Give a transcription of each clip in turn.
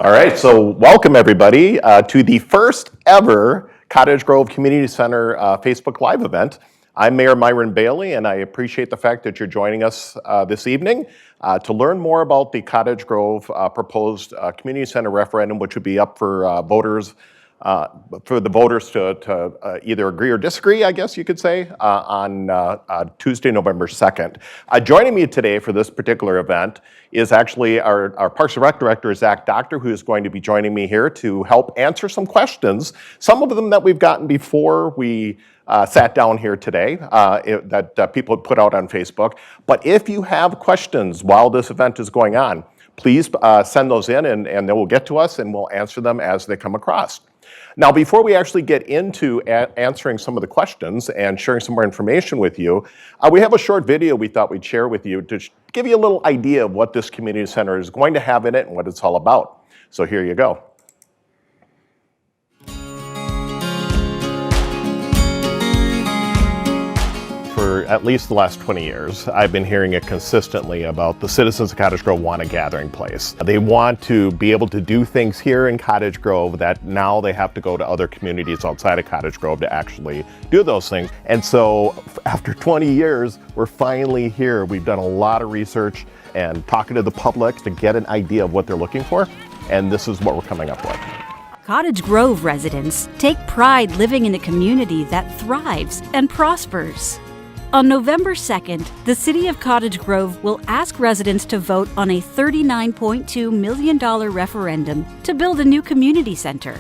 All right, so welcome everybody to the first ever Cottage Grove Community Center Facebook Live event. I'm Mayor Myron Bailey, and I appreciate the fact that you're joining us this evening to learn more about the Cottage Grove proposed Community Center referendum, which would be up for voters, for the voters to either agree or disagree, I guess you could say, on Tuesday, November 2nd. Joining me today for this particular event is actually our Parks and Rec Director, Zac Dockter, who is going to be joining me here to help answer some questions, some of them that we've gotten before we sat down here today that people had put out on Facebook. But if you have questions while this event is going on, please send those in and they will get to us and we'll answer them as they come across. Now, before we actually get into answering some of the questions and sharing some more information with you, we have a short video we thought we'd share with you to give you a little idea of what this community center is going to have in it and what it's all about. So here you go. For at least the last 20 years, I've been hearing it consistently about the citizens of Cottage Grove want a gathering place. They want to be able to do things here in Cottage Grove that now they have to go to other communities outside of Cottage Grove to actually do those things. And so after 20 years, we're finally here. We've done a lot of research and talking to the public to get an idea of what they're looking for. And this is what we're coming up with. Cottage Grove residents take pride living in a community that thrives and prospers. On November 2nd, the City of Cottage Grove will ask residents to vote on a $39.2 million referendum to build a new community center.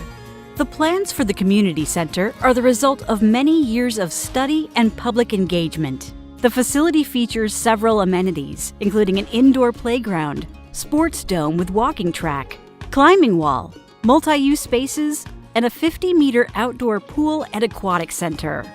The plans for the community center are the result of many years of study and public engagement. The facility features several amenities, including an indoor playground, sports dome with walking track, climbing wall, multi-use spaces, and a 50-meter outdoor pool and aquatic center.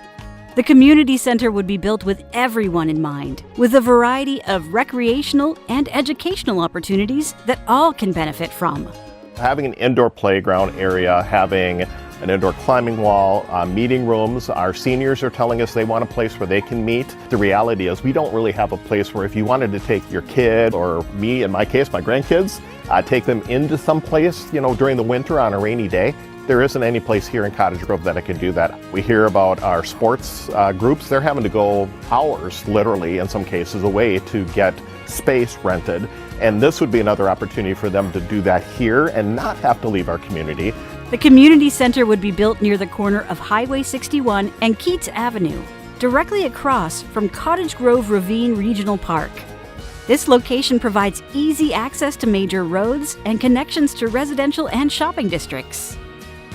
The community center would be built with everyone in mind, with a variety of recreational and educational opportunities that all can benefit from. Having an indoor playground area, having an indoor climbing wall, meeting rooms. Our seniors are telling us they want a place where they can meet. The reality is we don't really have a place where if you wanted to take your kid, or me, in my case, my grandkids, take them into some place, during the winter on a rainy day, there isn't any place here in Cottage Grove that I can do that. We hear about our sports groups. They're having to go hours, literally, in some cases, away to get space rented. And this would be another opportunity for them to do that here and not have to leave our community. The community center would be built near the corner of Highway 61 and Keats Avenue, directly across from Cottage Grove Ravine Regional Park. This location provides easy access to major roads and connections to residential and shopping districts.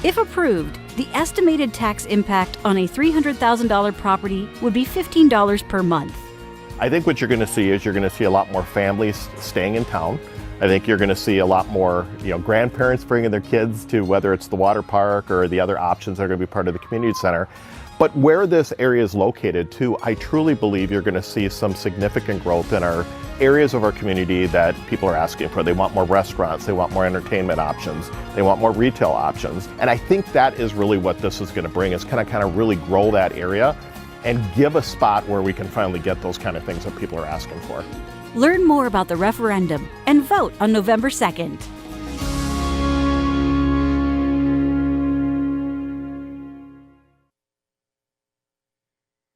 If approved, the estimated tax impact on a $300,000 property would be $15 per month. I think what you're going to see is you're going to see a lot more families staying in town. I think you're going to see a lot more, grandparents bringing their kids to whether it's the water park or the other options that are going to be part of the community center. But where this area is located too, I truly believe you're going to see some significant growth in our areas of our community that people are asking for. They want more restaurants, they want more entertainment options, they want more retail options. And I think that is really what this is going to bring, is kind of really grow that area and give a spot where we can finally get those kind of things that people are asking for. Learn more about the referendum and vote on November 2nd.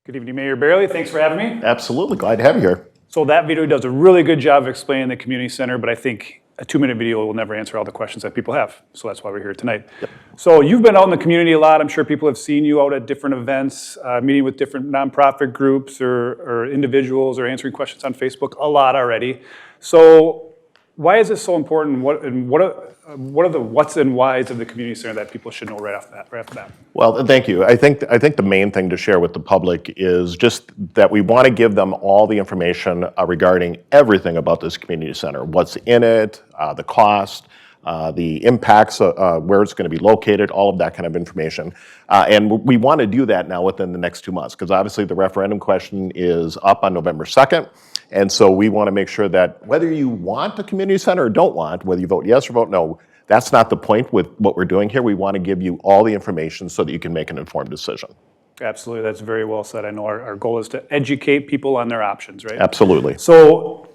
Good evening, Mayor Bailey. Thanks for having me. Absolutely, glad to have you here. So that video does a really good job of explaining the community center, but I think a 2-minute video will never answer all the questions that people have. So that's why we're here tonight. Yep. So you've been out in the community a lot. I'm sure people have seen you out at different events, meeting with different nonprofit groups or individuals, or answering questions on Facebook a lot already. So why is this so important? What are the what's and whys of the community center that people should know right off the bat? Well, thank you. I think the main thing to share with the public is just that we want to give them all the information regarding everything about this community center, what's in it, the cost, the impacts, where it's going to be located, all of that kind of information. And we want to do that now within the next 2 months, because obviously the referendum question is up on November 2nd. And so we want to make sure that whether you want a community center or don't want, whether you vote yes or vote no, that's not the point with what we're doing here. We want to give you all the information so that you can make an informed decision. Absolutely, that's very well said. I know our goal is to educate people on their options, right? Absolutely. So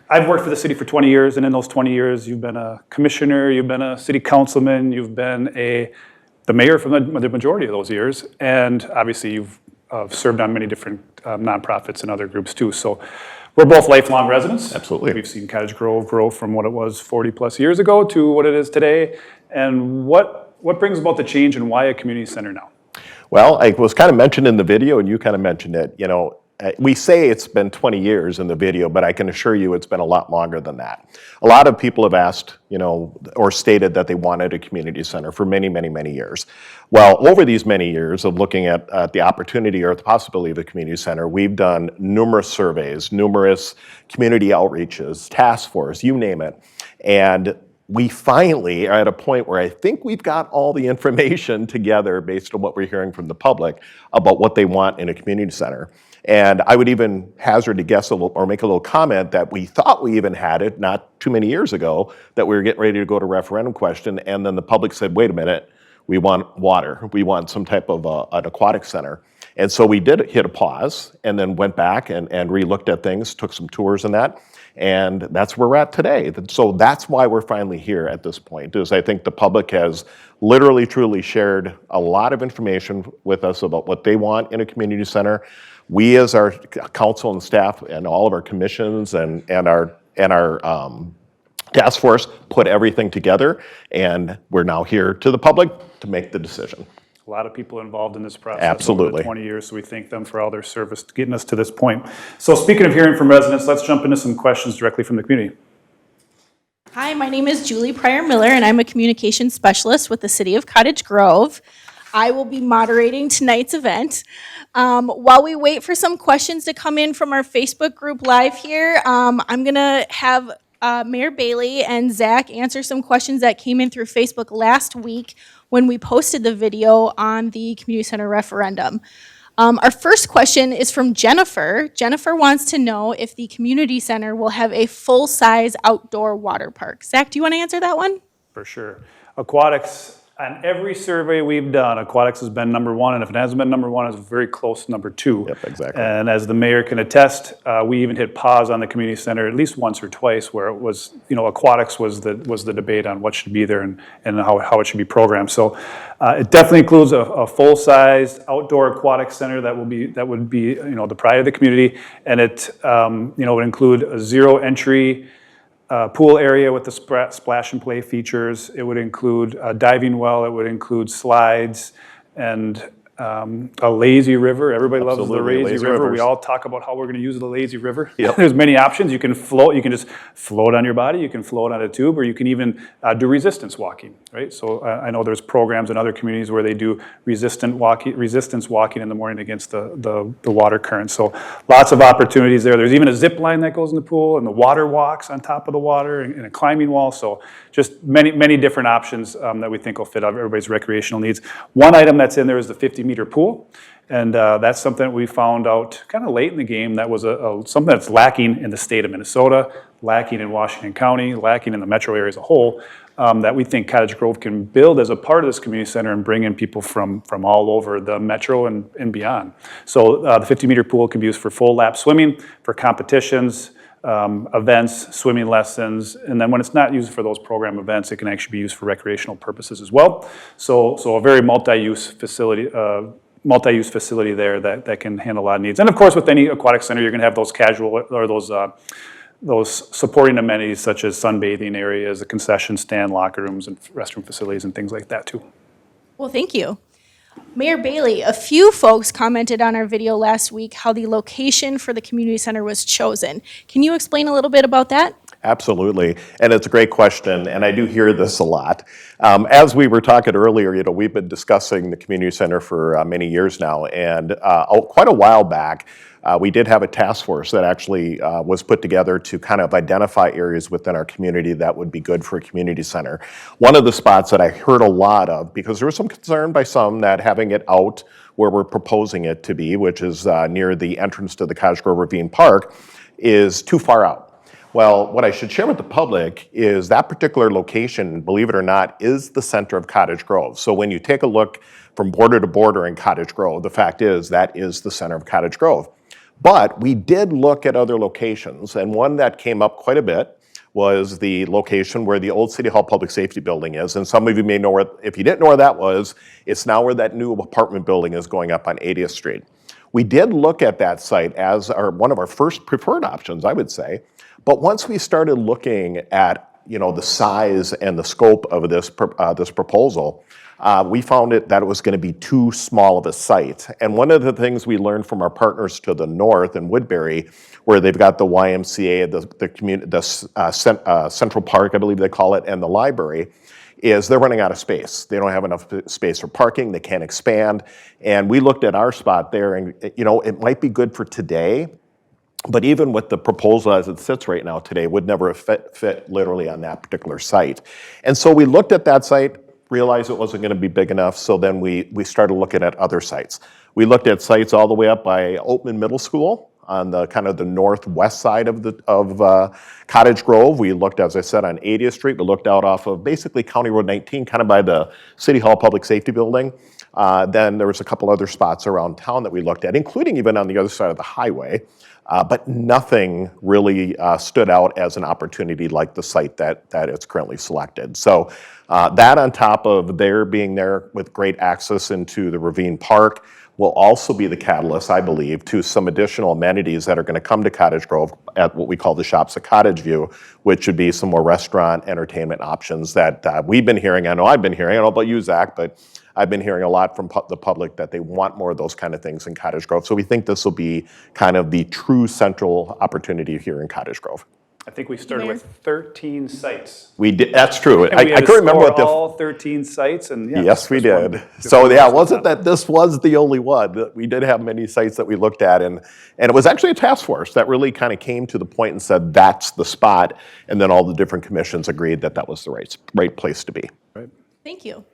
I've worked for the city for 20 years, and in those 20 years, you've been a commissioner, you've been a city councilman, you've been the mayor for the majority of those years, and obviously you've served on many different nonprofits and other groups too. So we're both lifelong residents. Absolutely. We've seen Cottage Grove grow from what it was 40 plus years ago to what it is today. And what brings about the change and why a community center now? Well, I was kind of mentioned in the video, and you kind of mentioned it. We say it's been 20 years in the video, but I can assure you it's been a lot longer than that. A lot of people have asked, or stated that they wanted a community center for many, many, many years. Well, over these many years of looking at the opportunity or the possibility of a community center, we've done numerous surveys, numerous community outreaches, task force, you name it. And we finally are at a point where I think we've got all the information together based on what we're hearing from the public about what they want in a community center. And I would even hazard to guess or make a little comment that we thought we even had it not too many years ago, that we were getting ready to go to referendum question, and then the public said, wait a minute, we want water. We want some type of an aquatic center. And so we did hit a pause and then went back and re-looked at things, took some tours and that. And that's where we're at today. So that's why we're finally here at this point, is I think the public has literally, truly shared a lot of information with us about what they want in a community center. We as our council and staff and all of our commissions and our task force put everything together, and we're now here to the public to make the decision. A lot of people involved in this process Absolutely. over the 20 years, so we thank them for all their service getting us to this point. So speaking of hearing from residents, let's jump into some questions directly from the community. Hi, my name is Julie Pryor-Miller, and I'm a communications specialist with the City of Cottage Grove. I will be moderating tonight's event. While we wait for some questions to come in from our Facebook group live here, I'm going to have Mayor Bailey and Zach answer some questions that came in through Facebook last week when we posted the video on the community center referendum. Our first question is from Jennifer. Jennifer wants to know if the community center will have a full-size outdoor water park. Zach, do you want to answer that one? For sure. Aquatics, on every survey we've done, aquatics has been number one, and if it hasn't been number one, it's very close to number two. Yep, exactly. And as the mayor can attest, we even hit pause on the community center at least once or twice, where it was, aquatics was the debate on what should be there and how it should be programmed. So it definitely includes a full-sized outdoor aquatic center that would be the pride of the community, and it would include a zero entry pool area with the splash and play features. It would include a diving well. It would include slides and a lazy river. Everybody Absolutely. loves the lazy river. Rivers. We all talk about how we're going to use the lazy river. Yep. There's many options. You can float. You can just float on your body. You can float on a tube, or you can even do resistance walking. Right. So I know there's programs in other communities where they do resistance walking in the morning against the water current. So lots of opportunities there. There's even a zip line that goes in the pool, and the water walks on top of the water, and a climbing wall. So just many different options that we think will fit everybody's recreational needs. One item that's in there is the 50-meter pool. And that's something that we found out kind of late in the game that was something that's lacking in the state of Minnesota, lacking in Washington County, lacking in the metro area as a whole, that we think Cottage Grove can build as a part of this community center and bring in people from all over the metro and beyond. So the 50-meter pool can be used for full lap swimming, for competitions, events, swimming lessons, and then when it's not used for those program events, it can actually be used for recreational purposes as well. So a very multi-use facility there that can handle a lot of needs. And of course, with any aquatic center, you're going to have those casual or those supporting amenities such as sunbathing areas, a concession stand, locker rooms, and restroom facilities, and things like that too. Well, thank you. Mayor Bailey, a few folks commented on our video last week how the location for the community center was chosen. Can you explain a little bit about that? Absolutely, and it's a great question, and I do hear this a lot. As we were talking earlier, we've been discussing the community center for many years now, and quite a while back, we did have a task force that actually was put together to kind of identify areas within our community that would be good for a community center. One of the spots that I heard a lot of, because there was some concern by some that having it out where we're proposing it to be, which is near the entrance to the Cottage Grove Ravine Park, is too far out. Well, what I should share with the public is that particular location, believe it or not, is the center of Cottage Grove. So when you take a look from border to border in Cottage Grove, the fact is that is the center of Cottage Grove. But we did look at other locations, and one that came up quite a bit was the location where the old City Hall Public Safety Building is. And some of you may know where, if you didn't know where that was, it's now where that new apartment building is going up on 80th Street. We did look at that site as one of our first preferred options, I would say. But once we started looking at the size and the scope of this proposal, we found that it was going to be too small of a site. And one of the things we learned from our partners to the north in Woodbury, where they've got the YMCA, the Central Park, I believe they call it, and the library, is they're running out of space. They don't have enough space for parking. They can't expand. And we looked at our spot there, and it might be good for today, but even with the proposal as it sits right now today, would never fit literally on that particular site. And so we looked at that site, realized it wasn't going to be big enough, so then we started looking at other sites. We looked at sites all the way up by Oatman Middle School on the kind of the northwest side of Cottage Grove. We looked, as I said, on 80th Street. We looked out off of basically County Road 19, kind of by the City Hall Public Safety Building. Then there was a couple other spots around town that we looked at, including even on the other side of the highway. But nothing really stood out as an opportunity like the site that is currently selected. So that on top of their being there with great access into the Ravine Park will also be the catalyst, I believe, to some additional amenities that are going to come to Cottage Grove at what we call the Shops at Cottage View, which would be some more restaurant entertainment options that we've been hearing. I know I've been hearing, I don't know about you, Zach, but I've been hearing a lot from the public that they want more of those kind of things in Cottage Grove. So we think this will be kind of the true central opportunity here in Cottage Grove. I think we started with 13 sites. We did. That's true. And we I had to couldn't remember score what the. all 13 sites, and yeah, Yes, we this one- did. this So one yeah, it was wasn't not- that this was the only one. We did have many sites that we looked at, and it was actually a task force that really kind of came to the point and said that's the spot, and then all the different commissions agreed that that was the right place to be. Right. Thank you.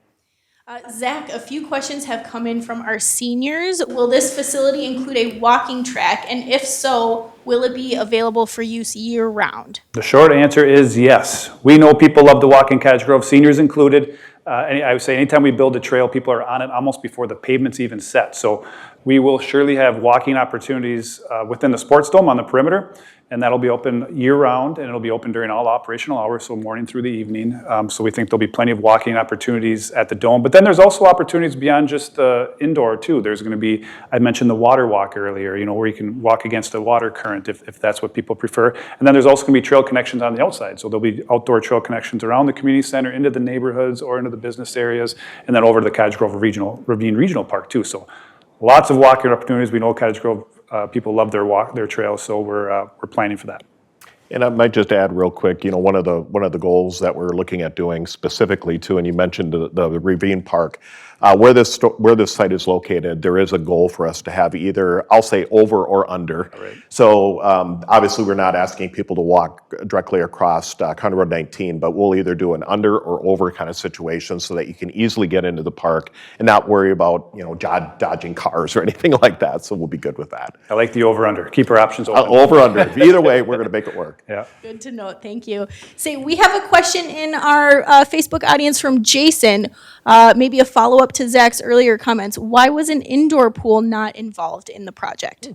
Zach, a few questions have come in from our seniors. Will this facility include a walking track? And if so, will it be available for use year-round? The short answer is yes. We know people love to walk in Cottage Grove, seniors included. I would say anytime we build a trail, people are on it almost before the pavement's even set. So we will surely have walking opportunities within the sports dome on the perimeter, and that'll be open year-round, and it'll be open during all operational hours, so morning through the evening. So we think there'll be plenty of walking opportunities at the dome. But then there's also opportunities beyond just the indoor too. There's going to be, I mentioned the water walk earlier, where you can walk against a water current if that's what people prefer. And then there's also going to be trail connections on the outside. So there'll be outdoor trail connections around the community center, into the neighborhoods or into the business areas, and then over to the Cottage Grove Ravine Regional Park too. So lots of walking opportunities. We know Cottage Grove people love their trails, so we're planning for that. And I might just add real quick, one of the goals that we're looking at doing specifically too, and you mentioned the Ravine Park, where this site is located, there is a goal for us to have either, I'll say, over or under. Right. So obviously we're not asking people to walk directly across County Road 19, but we'll either do an under or over kind of situation so that you can easily get into the park and not worry about dodging cars or anything like that. So we'll be good with that. I like the over-under. Keep our options open. Over under. Either way, we're going to make it work. Yeah. Good to know. Thank you. We have a question in our Facebook audience from Jason, maybe a follow-up to Zach's earlier comments. Why was an indoor pool not involved in the project?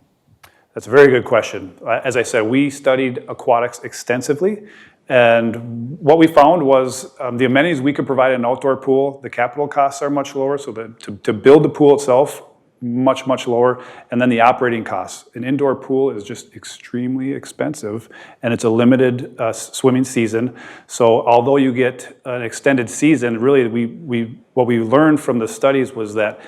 That's a very good question. As I said, we studied aquatics extensively, and what we found was the amenities we could provide in an outdoor pool, the capital costs are much lower, so to build the pool itself, much lower, and then the operating costs. An indoor pool is just extremely expensive, and it's a limited swimming season. So although you get an extended season, really what we learned from the studies was that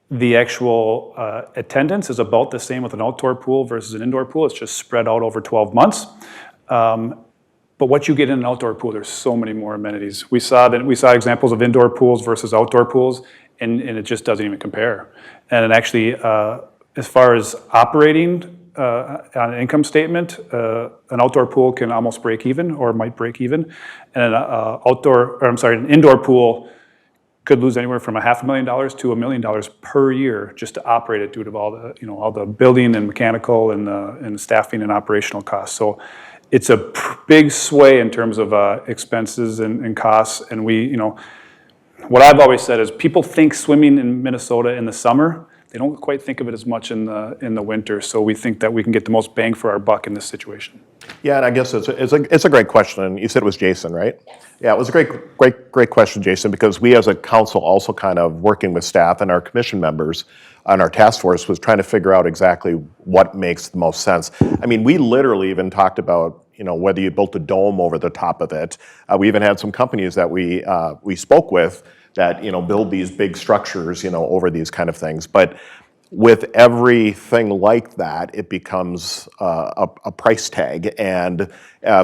the actual attendance is about the same with an outdoor pool versus an indoor pool. It's just spread out over 12 months. But what you get in an outdoor pool, there's so many more amenities. We saw examples of indoor pools versus outdoor pools, and it just doesn't even compare. And it actually, as far as operating on an income statement, an outdoor pool can almost break even or might break even, and an indoor pool could lose anywhere from $500,000 to $1 million per year just to operate it due to all the building and mechanical and the staffing and operational costs. So it's a big sway in terms of expenses and costs, and what I've always said is people think swimming in Minnesota in the summer, They don't quite think of it as much in the winter, so we think that we can get the most bang for our buck in this situation. Yeah, and I guess it's a great question. And you said it was Jason, right? Yes. Yeah, it was a great question, Jason, because we as a council also kind of working with staff and our commission members on our task force was trying to figure out exactly what makes the most sense. I mean, we literally even talked about, whether you built a dome over the top of it. We even had some companies that we spoke with that, build these big structures, over these kind of things. But with everything like that, it becomes a price tag. And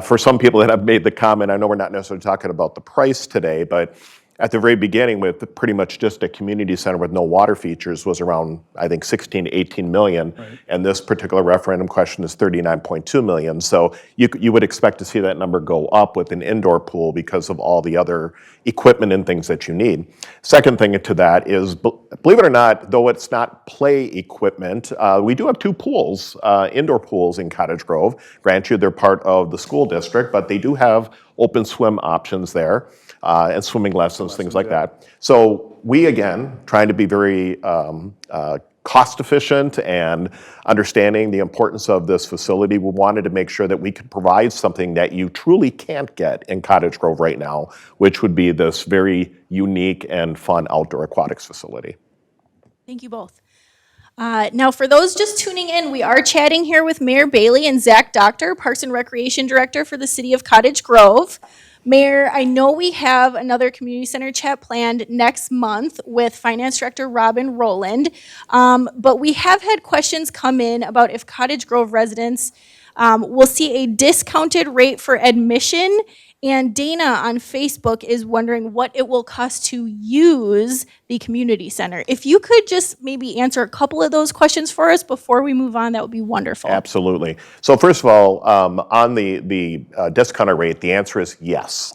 for some people that have made the comment, I know we're not necessarily talking about the price today, but at the very beginning with pretty much just a community center with no water features was around, I think, 16 to 18 million. Right. And this particular referendum question is 39.2 million. So you would expect to see that number go up with an indoor pool because of all the other equipment and things that you need. Second thing to that is, believe it or not, though it's not play equipment, we do have two pools, indoor pools in Cottage Grove. Grant you, they're part of the school district, but they do have open swim options there. And swimming lessons, things like that. So we, again, trying to be very cost efficient and understanding the importance of this facility, we wanted to make sure that we could provide something that you truly can't get in Cottage Grove right now, which would be this very unique and fun outdoor aquatics facility. Thank you both. Now, for those just tuning in, we are chatting here with Mayor Bailey and Zac Dockter, Parks and Recreation Director for the City of Cottage Grove. Mayor, I know we have another community center chat planned next month with Finance Director Robin Rowland, but we have had questions come in about if Cottage Grove residents will see a discounted rate for admission, and Dana on Facebook is wondering what it will cost to use the community center. If you could just maybe answer a couple of those questions for us before we move on, that would be wonderful. Absolutely. So first of all, on the discounted rate, the answer is yes.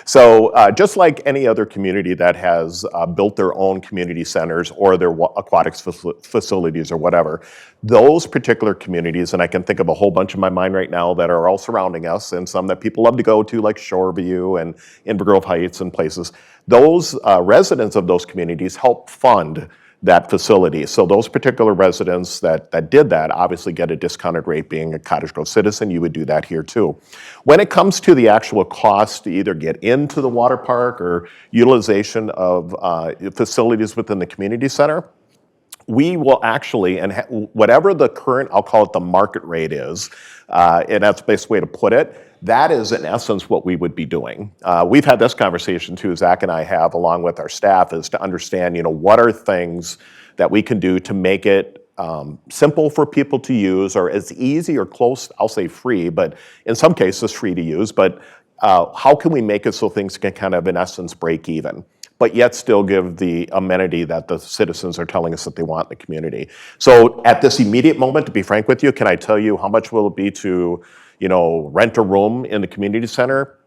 So just like any other community that has built their own community centers or their aquatics facilities or whatever, those particular communities, and I can think of a whole bunch in my mind right now that are all surrounding us and some that people love to go to, like Shoreview and Inver Grove Heights and places, those residents of those communities help fund that facility. So those particular residents that did that obviously get a discounted rate. Being a Cottage Grove citizen, you would do that here too. When it comes to the actual cost to either get into the water park or utilization of facilities within the community center, we will actually, and whatever the current, I'll call it the market rate is, and that's the best way to put it, that is in essence what we would be doing. We've had this conversation too, Zac and I have, along with our staff, is to understand, what are things that we can do to make it simple for people to use, or as easy or close, I'll say free, but in some cases free to use, but how can we make it so things can kind of in essence break even, but yet still give the amenity that the citizens are telling us that they want in the community. So at this immediate moment, to be frank with you, can I tell you how much will it be to, rent a room in the community center?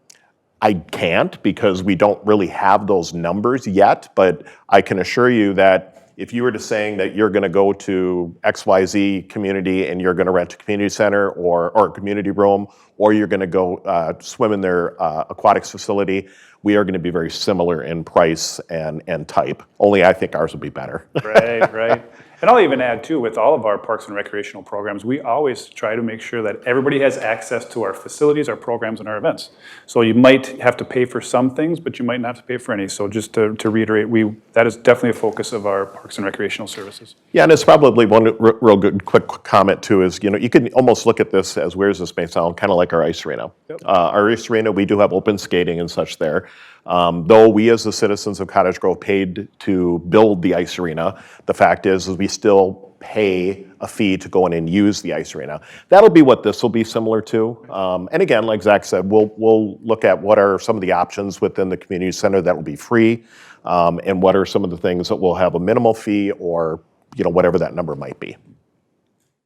I can't, because we don't really have those numbers yet, but I can assure you that if you were to saying that you're gonna go to XYZ community and you're gonna rent a community center or a community room, or you're gonna go swim in their aquatics facility, we are gonna be very similar in price and type. Only I think ours will be better. Right. And I'll even add too, with all of our parks and recreational programs, we always try to make sure that everybody has access to our facilities, our programs, and our events. So you might have to pay for some things, but you might not have to pay for any. So just to reiterate, that is definitely a focus of our parks and recreational services. Yeah, and it's probably one real good quick comment too is, you can almost look at this as, where's this may sound, kind of like our ice arena. Yep. Our ice arena, we do have open skating and such there. Though we as the citizens of Cottage Grove paid to build the ice arena, the fact is we still pay a fee to go in and use the ice arena. That'll be what this will be similar to. And again, like Zac said, we'll look at what are some of the options within the community center that will be free, and what are some of the things that will have a minimal fee, or whatever that number might be.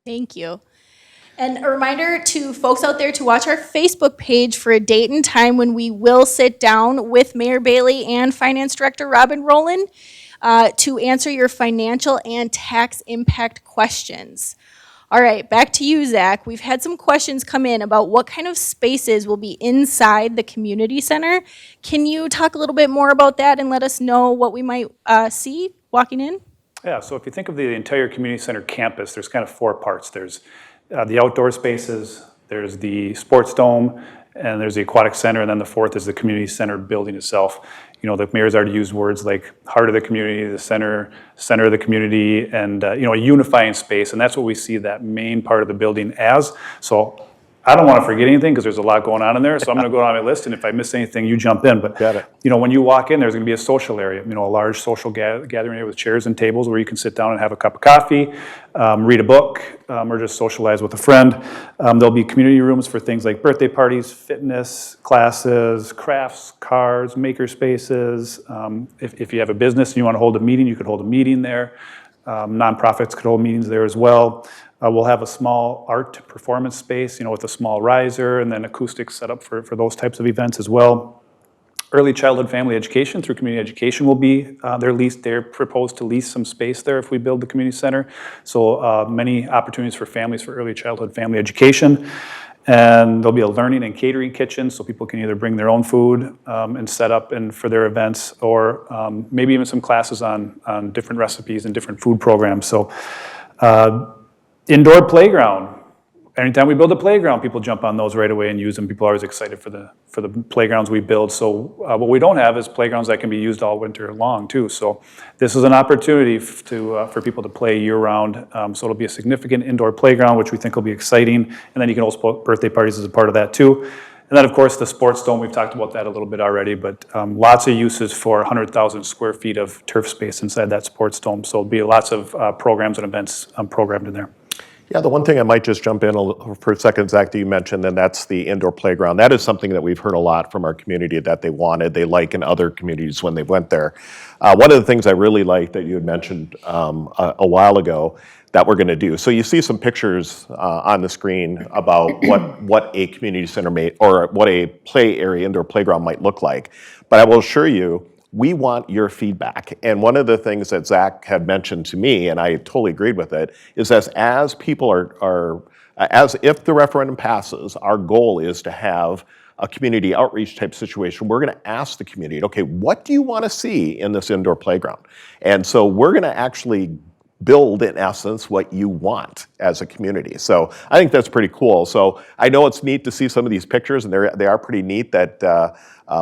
Thank you. And a reminder to folks out there to watch our Facebook page for a date and time when we will sit down with Mayor Bailey and Finance Director Robin Rowland to answer your financial and tax impact questions. All right, back to you, Zac. We've had some questions come in about what kind of spaces will be inside the community center. Can you talk a little bit more about that and let us know what we might see walking in? Yeah, so if you think of the entire community center campus, there's kind of four parts. There's the outdoor spaces, there's the sports dome, and there's the aquatic center, and then the fourth is the community center building itself. You know, the mayor's already used words like heart of the community, the center of the community, and a unifying space, and that's what we see that main part of the building as. So I don't want to forget anything because there's a lot going on in there, so I'm going to go down my list, and if I miss anything, you jump in. But Got it. when you walk in, there's going to be a social area, a large social gathering area with chairs and tables where you can sit down and have a cup of coffee, read a book, or just socialize with a friend. There'll be community rooms for things like birthday parties, fitness classes, crafts, cards, maker spaces. If you have a business and you want to hold a meeting, you could hold a meeting there. Nonprofits could hold meetings there as well. We'll have a small art performance space, with a small riser and then acoustics set up for those types of events as well. Early childhood family education through community education will be, they're proposed to lease some space there if we build the community center. So many opportunities for families for early childhood family education. And there'll be a learning and catering kitchen so people can either bring their own food and set up and for their events, or maybe even some classes on different recipes and different food programs. So indoor playground. Anytime we build a playground, people jump on those right away and use them. People are always excited for the playgrounds we build. So what we don't have is playgrounds that can be used all winter long too. So this is an opportunity for people to play year round. So it'll be a significant indoor playground, which we think will be exciting. And then you can also put birthday parties as a part of that too. And then of course the sports dome, we've talked about that a little bit already, but lots of uses for 100,000 square feet of turf space inside that sports dome. So there'll be lots of programs and events programmed in there. Yeah, the one thing I might just jump in for a second, Zach, that you mentioned, and that's the indoor playground. That is something that we've heard a lot from our community that they wanted, they like in other communities when they went there. One of the things I really liked that you had mentioned a while ago that we're going to do. So you see some pictures on the screen about what a community center or what a play area, indoor playground might look like. But I will assure you, we want your feedback. And one of the things that Zach had mentioned to me, and I totally agreed with it, is as people as if the referendum passes, our goal is to have a community outreach type situation. We're going to ask the community, okay, what do you want to see in this indoor playground? And so we're going to actually build, in essence, what you want as a community. So I think that's pretty cool. So I know it's neat to see some of these pictures, and they are pretty neat that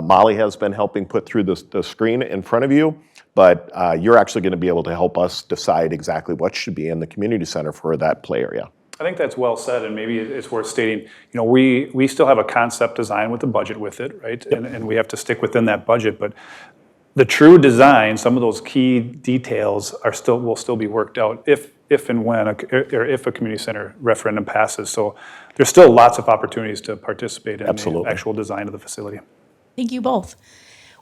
Molly has been helping put through the screen in front of you, but you're actually going to be able to help us decide exactly what should be in the community center for that play area. I think that's well said, and maybe it's worth stating, we still have a concept design with a budget with it, right? Yep. And we have to stick within that budget, but the true design, some of those key details will still be worked out if and when if a community center referendum passes. So there's still lots of opportunities to participate in the actual design of the facility. Thank you both.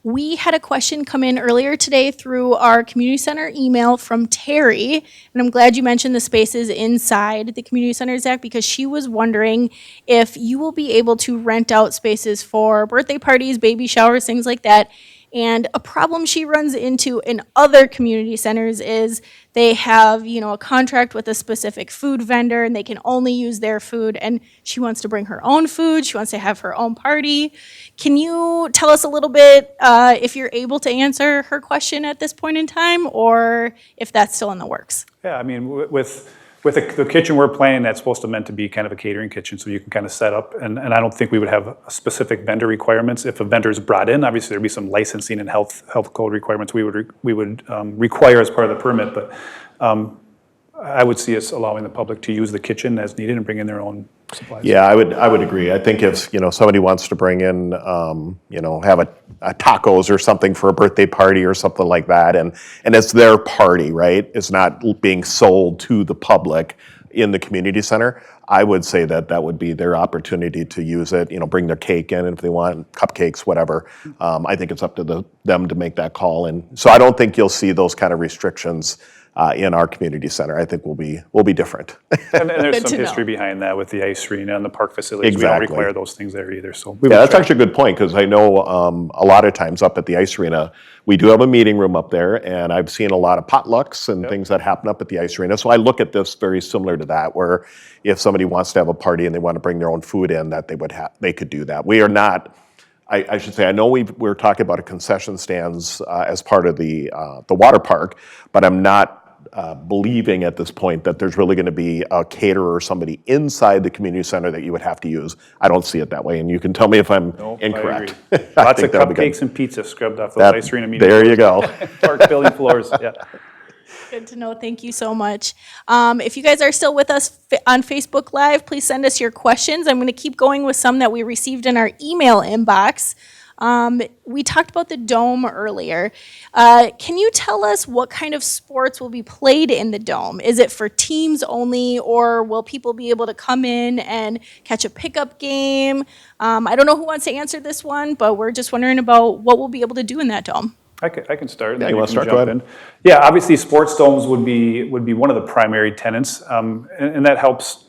We had a question come in earlier today through our community center email from Terry, and I'm glad you mentioned the spaces inside the community center, Zach, because she was wondering if you will be able to rent out spaces for birthday parties, baby showers, things like that. And a problem she runs into in other community centers is they have, a contract with a specific food vendor and they can only use their food, and she wants to bring her own food. She wants to have her own party. Can you tell us a little bit if you're able to answer her question at this point in time, or if that's still in the works? Yeah, I mean, with the kitchen we're planning, that's meant to be kind of a catering kitchen, so you can kind of set up, and I don't think we would have specific vendor requirements. If a vendor is brought in, obviously there'd be some licensing and health code requirements we would require as part of the permit, but I would see us allowing the public to use the kitchen as needed and bring in their own supplies. Yeah, I would agree. I think if somebody wants to bring in have a tacos or something for a birthday party or something like that, and it's their party, right? It's not being sold to the public in the community center. I would say that would be their opportunity to use it. Bring their cake in if they want, cupcakes, whatever. I think it's up to them to make that call, and so I don't think you'll see those kind of restrictions in our community center. I think we'll be different. and there's some history behind that with the ice arena and the park facilities. Exactly. We don't require those things there either. So that's actually a good point, because I know a lot of times up at the ice arena, we do have a meeting room up there, and I've seen a lot of potlucks and things that happen up at the ice arena. So I look at this very similar to that, where if somebody wants to have a party and they want to bring their own food in, that they could do that. We are not. I should say, I know we're talking about a concession stands as part of the water park, but I'm not believing at this point that there's really going to be a caterer or somebody inside the community center that you would have to use. I don't see it that way, and you can tell me if I'm incorrect. I agree. Lots of cupcakes and pizza scrubbed off those ice arena meeting. There you go. Park building floors, yeah. Good to know. Thank you so much. If you guys are still with us on Facebook Live, please send us your questions. I'm going to keep going with some that we received in our email inbox. We talked about the dome earlier. Can you tell us what kind of sports will be played in the dome? Is it for teams only, or will people be able to come in and catch a pickup game? I don't know who wants to answer this one, but we're just wondering about what we'll be able to do in that dome. I can start. And Yeah, then you want to can start? Go jump ahead. in. Yeah, obviously sports domes would be one of the primary tenants, and that helps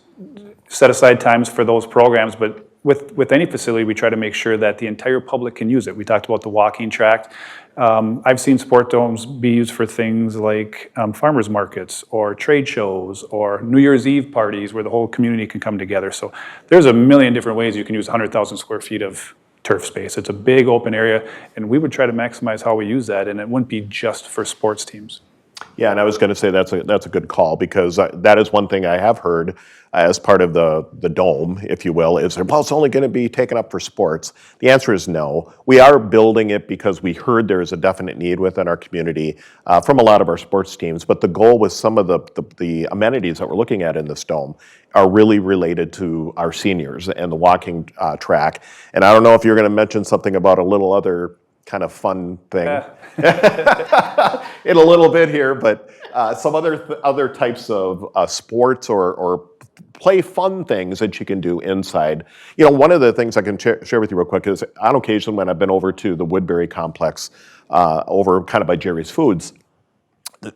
set aside times for those programs. But with any facility, we try to make sure that the entire public can use it. We talked about the walking track. I've seen sport domes be used for things like farmers markets or trade shows or New Year's Eve parties where the whole community can come together. So there's a million different ways you can use 100,000 square feet of turf space. It's a big open area, and we would try to maximize how we use that, and it wouldn't be just for sports teams. Yeah, and I was going to say that's a good call, because that is one thing I have heard as part of the dome, if you will, is, well, it's only going to be taken up for sports. The answer is no. We are building it because we heard there is a definite need within our community from a lot of our sports teams, but the goal with some of the amenities that we're looking at in this dome are really related to our seniors and the walking track. And I don't know if you're going to mention something about a little other kind of fun thing in a little bit here, but some other types of sports or play fun things that you can do inside. You know, one of the things I can share with you real quick is on occasion when I've been over to the Woodbury complex over kind of by Jerry's Foods,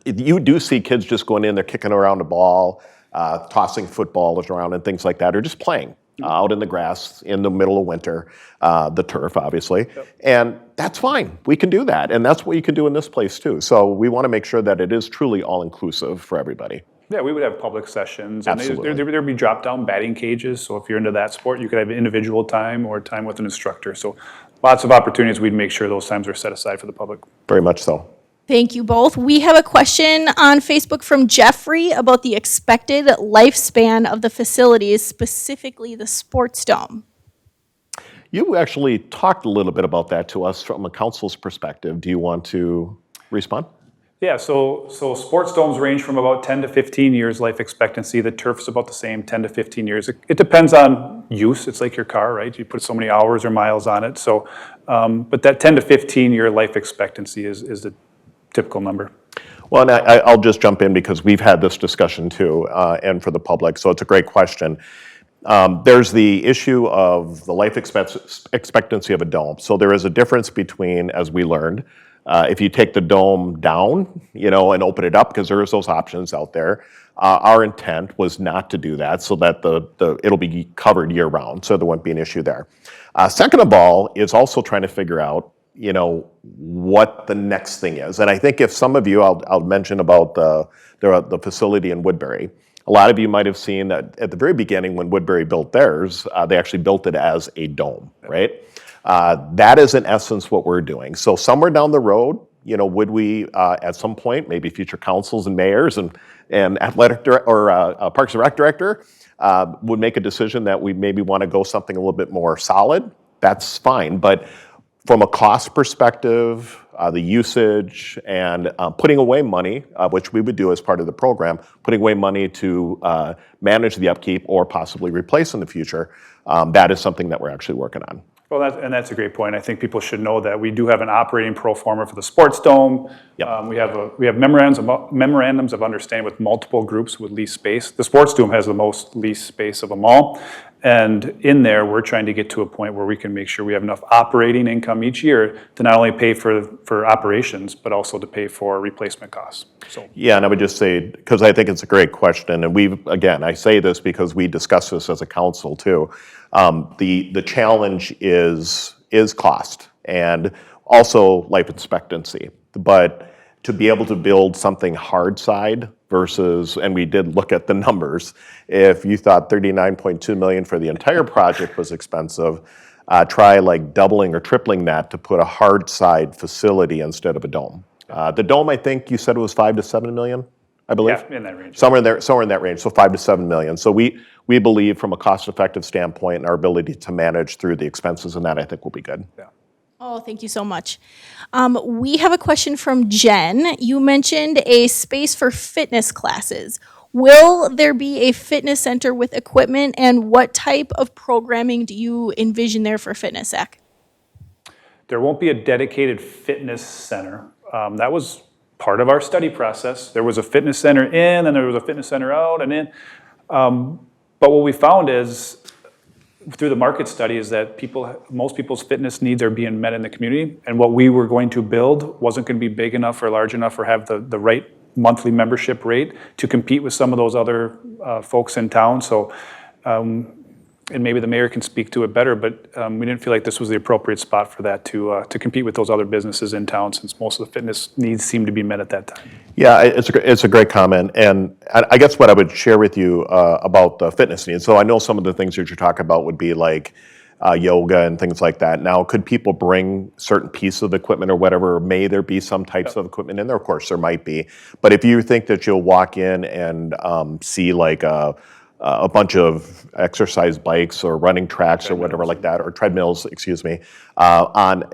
you do see kids just going in there, kicking around a ball, tossing footballs around and things like that, or just playing out in the grass in the middle of winter, the turf, obviously. Yep. And that's fine. We can do that. And that's what you can do in this place, too. So we want to make sure that it is truly all-inclusive for everybody. Yeah, we would have public sessions. And Absolutely. there'd be drop-down batting cages. So if you're into that sport, you could have individual time or time with an instructor. So lots of opportunities. We'd make sure those times are set aside for the public. Very much so. Thank you both. We have a question on Facebook from Jeffrey about the expected lifespan of the facilities, specifically the sports dome. You actually talked a little bit about that to us from a council's perspective. Do you want to respond? Yeah, so sports domes range from about 10 to 15 years life expectancy. The turf's about the same, 10 to 15 years. It depends on use. It's like your car, right? You put so many hours or miles on it. So, but that 10 to 15 year life expectancy is the typical number. Well, and I'll just jump in because we've had this discussion too, and for the public, so it's a great question. There's the issue of the life expectancy of a dome. So there is a difference between, as we learned, if you take the dome down, you know, and open it up, because there is those options out there. Our intent was not to do that, so that it'll be covered year round, so there won't be an issue there. Second of all, is also trying to figure out, you know, what the next thing is. And I think if some of you, I'll mention about the facility in Woodbury. A lot of you might have seen that at the very beginning when Woodbury built theirs, they actually built it as a dome, right? That is in essence what we're doing. So somewhere down the road, you know, would we at some point, maybe future councils and mayors and athletic or Parks and Rec director would make a decision that we maybe want to go something a little bit more solid, that's fine. But from a cost perspective, the usage and putting away money, which we would do as part of the program, putting away money to manage the upkeep or possibly replace in the future, that is something that we're actually working on. Well, that's a great point. I think people should know that we do have an operating pro forma for the sports dome. Yep. We have memorandums of understanding with multiple groups with lease space. The sports dome has the most lease space of them all. And in there, we're trying to get to a point where we can make sure we have enough operating income each year to not only pay for operations, but also to pay for replacement costs. So. Yeah, and I would just say, because I think it's a great question, and again, I say this because we discussed this as a council too. The challenge is cost and also life expectancy. But to be able to build something hard side versus, and we did look at the numbers, if you thought $39.2 million for the entire project was expensive, try like doubling or tripling that to put a hard side facility instead of a dome. The dome, I think you said it was $5 to $7 million? I believe. Yeah, in that range. Somewhere in that range, so 5 to 7 million. So we believe from a cost-effective standpoint and our ability to manage through the expenses in that, I think will be good. Yeah. Oh, thank you so much. We have a question from Jen. You mentioned a space for fitness classes. Will there be a fitness center with equipment, and what type of programming do you envision there for fitness, Zac? There won't be a dedicated fitness center. That was part of our study process. There was a fitness center in, and there was a fitness center out and in. But what we found is, through the market study, is that most people's fitness needs are being met in the community, and what we were going to build wasn't going to be big enough or large enough or have the right monthly membership rate to compete with some of those other folks in town. So, and maybe the mayor can speak to it better, but we didn't feel like this was the appropriate spot for that to compete with those other businesses in town, since most of the fitness needs seemed to be met at that time. Yeah, it's a great comment, and I guess what I would share with you about the fitness needs. So I know some of the things that you're talking about would be like yoga and things like that. Now, could people bring certain pieces of equipment or whatever? May there be some types of equipment in there? Of course, there might be. But if you think that you'll walk in and see like a bunch of exercise bikes or running tracks or whatever like that, or treadmills, excuse me,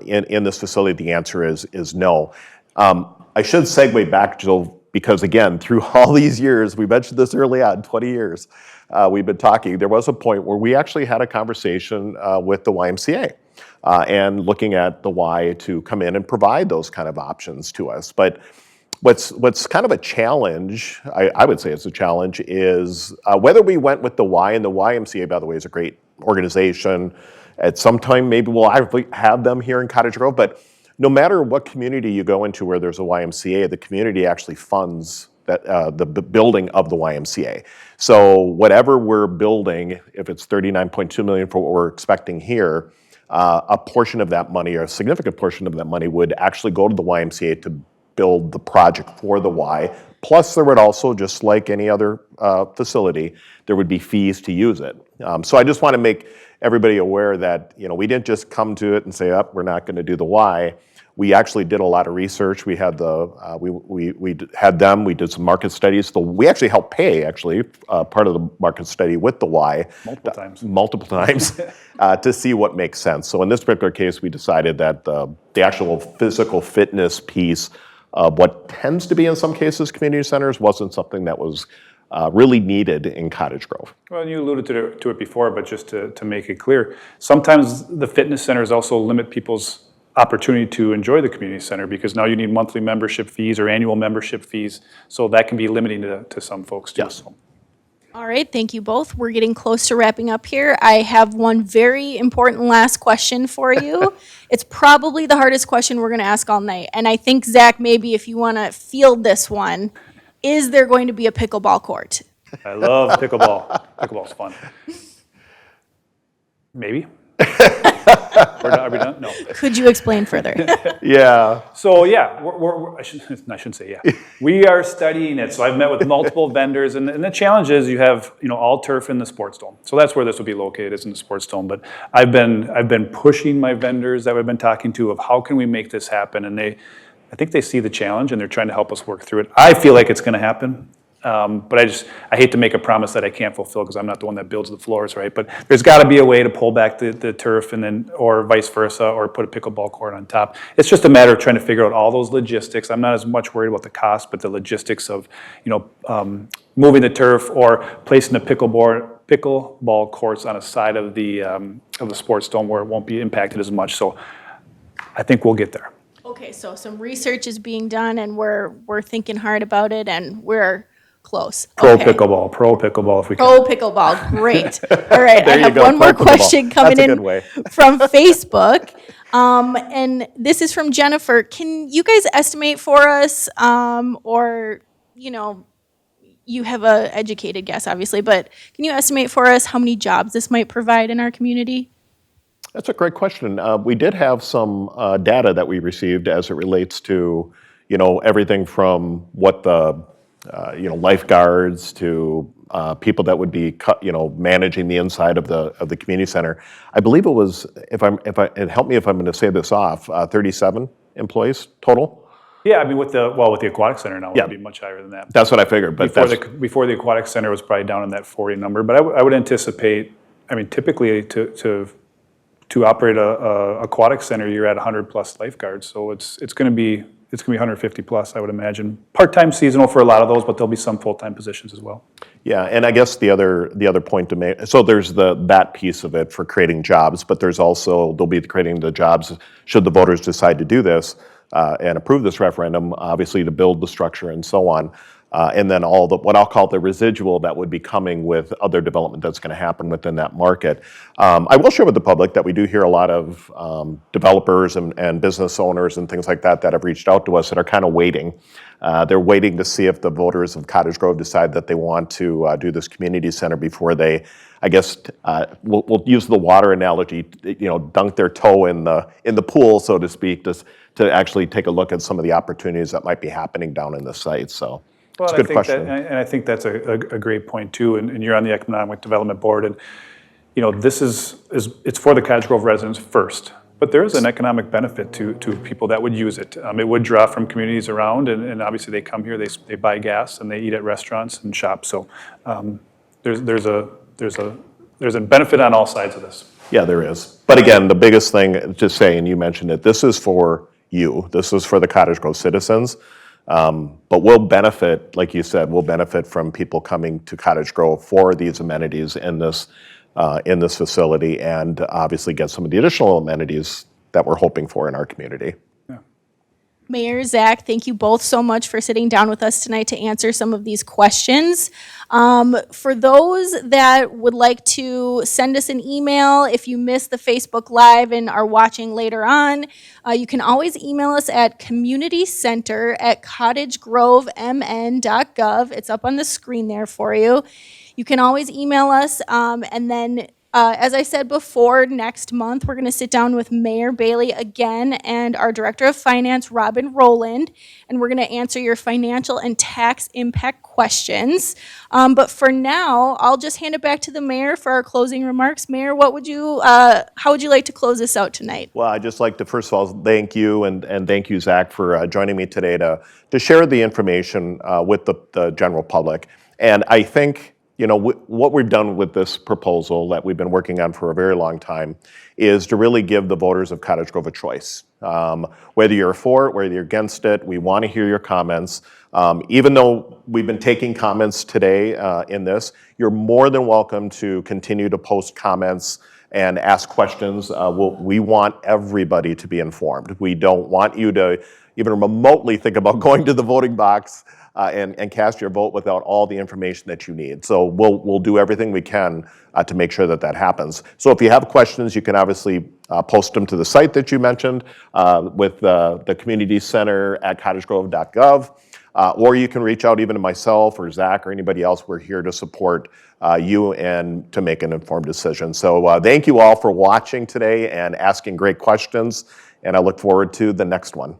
in this facility, the answer is no. I should segue back, Jill, because again, through all these years, we mentioned this early on, 20 years, we've been talking, there was a point where we actually had a conversation with the YMCA and looking at the Y to come in and provide those kind of options to us. But what's kind of a challenge, I would say it's a challenge, is whether we went with the Y, and the YMCA, by the way, is a great organization. At some time, maybe we'll have them here in Cottage Grove, but no matter what community you go into where there's a YMCA, the community actually funds that the building of the YMCA. So whatever we're building, if it's $39.2 million for what we're expecting here, a portion of that money, or a significant portion of that money, would actually go to the YMCA to build the project for the Y. Plus, there would also, just like any other facility, there would be fees to use it. So I just want to make everybody aware that, you know, we didn't just come to it and say, "Up, we're not going to do the Y." We actually did a lot of research. We had we had them. We did some market studies. So we actually helped pay part of the market study with the Y multiple times to see what makes sense. So in this particular case, we decided that the actual physical fitness piece of what tends to be in some cases community centers wasn't something that was really needed in Cottage Grove. Well, you alluded to it before, but just to make it clear, sometimes the fitness centers also limit people's opportunity to enjoy the community center, because now you need monthly membership fees or annual membership fees, so that can be limiting to some folks too. Yes. So. All right, thank you both. We're getting close to wrapping up here. I have one very important last question for you. It's probably the hardest question we're going to ask all night, and I think, Zac, maybe if you want to field this one, is there going to be a pickleball court? I love pickleball. Pickleball's fun. Maybe. Are we done? No. Could you explain further? Yeah. So yeah, I shouldn't say yeah. We are studying it. So I've met with multiple vendors, and the challenge is you have all turf in the sports dome. So that's where this will be located, is in the sports dome. But I've been pushing my vendors that we've been talking to of how can we make this happen, and I think they see the challenge and they're trying to help us work through it. I feel like it's going to happen. But I hate to make a promise that I can't fulfill, because I'm not the one that builds the floors, right? But there's got to be a way to pull back the turf, and then, or vice versa, or put a pickleball court on top. It's just a matter of trying to figure out all those logistics. I'm not as much worried about the cost, but the logistics of, moving the turf or placing the pickleball courts on a side of the sports dome where it won't be impacted as much. So I think we'll get there. Okay, so some research is being done, and we're thinking hard about it, and we're close. Pro Okay. pickleball if we can. Pro pickleball, great. All right, I have one more pro pickleball. question coming That's a in good way. from Facebook. And this is from Jennifer. Can you guys estimate for us, or, you have a educated guess, obviously, but can you estimate for us how many jobs this might provide in our community? That's a great question. We did have some data that we received as it relates to, everything from what the, lifeguards to people that would be, managing the inside of the community center. I believe it was, and help me if I'm going to say this off, 37 employees total. Yeah, I mean, with the aquatic center now, it Yeah. would be much higher than that. That's what I figured, but Before the aquatic center was probably down in that 40 number, but I would anticipate, I mean, typically to operate a aquatic center, you're at 100 plus lifeguards, so it's going to be 150 plus, I would imagine. Part-time, seasonal for a lot of those, but there'll be some full-time positions as well. Yeah, and I guess the other point to make, so there's that piece of it for creating jobs, but there's also, they'll be creating the jobs should the voters decide to do this and approve this referendum, obviously to build the structure and so on. And then all the, what I'll call the residual that would be coming with other development that's going to happen within that market. I will share with the public that we do hear a lot of developers and business owners and things like that have reached out to us that are kind of waiting. They're waiting to see if the voters of Cottage Grove decide that they want to do this community center before they, I guess, we'll use the water analogy, dunk their toe in the pool, so to speak, to actually take a look at some of the opportunities that might be happening down in the site. So. Well, It's a good question. I think that's a great point too. And you're on the Economic Development Board, and this it's for the Cottage Grove residents first. But there is an economic benefit to people that would use it. It would draw from communities around, and obviously they come here, they buy gas, and they eat at restaurants and shop. So there's a benefit on all sides of this. Yeah, there is. But again, the biggest thing to say, and you mentioned it, this is for you. This is for the Cottage Grove citizens. But we'll benefit, like you said, we'll benefit from people coming to Cottage Grove for these amenities in this facility, and obviously get some of the additional amenities that we're hoping for in our community. Mayor, Zac, thank you both so much for sitting down with us tonight to answer some of these questions. For those that would like to send us an email, if you missed the Facebook Live and are watching later on, you can always email us at communityscenter@cottagegrovemn.gov. It's up on the screen there for you. You can always email us, and then as I said before, next month we're going to sit down with Mayor Bailey again and our Director of Finance, Robin Rowland, and we're going to answer your financial and tax impact questions. But for now, I'll just hand it back to the Mayor for our closing remarks. Mayor, how would you like to close this out tonight? Well, I'd just like to first of all thank you and thank you, Zac, for joining me today to share the information with the general public. And I think what we've done with this proposal that we've been working on for a very long time is to really give the voters of Cottage Grove a choice. Whether you're for it, whether you're against it, we want to hear your comments. Even though we've been taking comments today in this, you're more than welcome to continue to post comments and ask questions. We want everybody to be informed. We don't want you to even remotely think about going to the voting box and cast your vote without all the information that you need. So we'll do everything we can to make sure that happens. So if you have questions, you can obviously post them to the site that you mentioned with the community center at cottagegrove.gov, or you can reach out even to myself or Zac or anybody else. We're here to support you and to make an informed decision. So thank you all for watching today and asking great questions, and I look forward to the next one.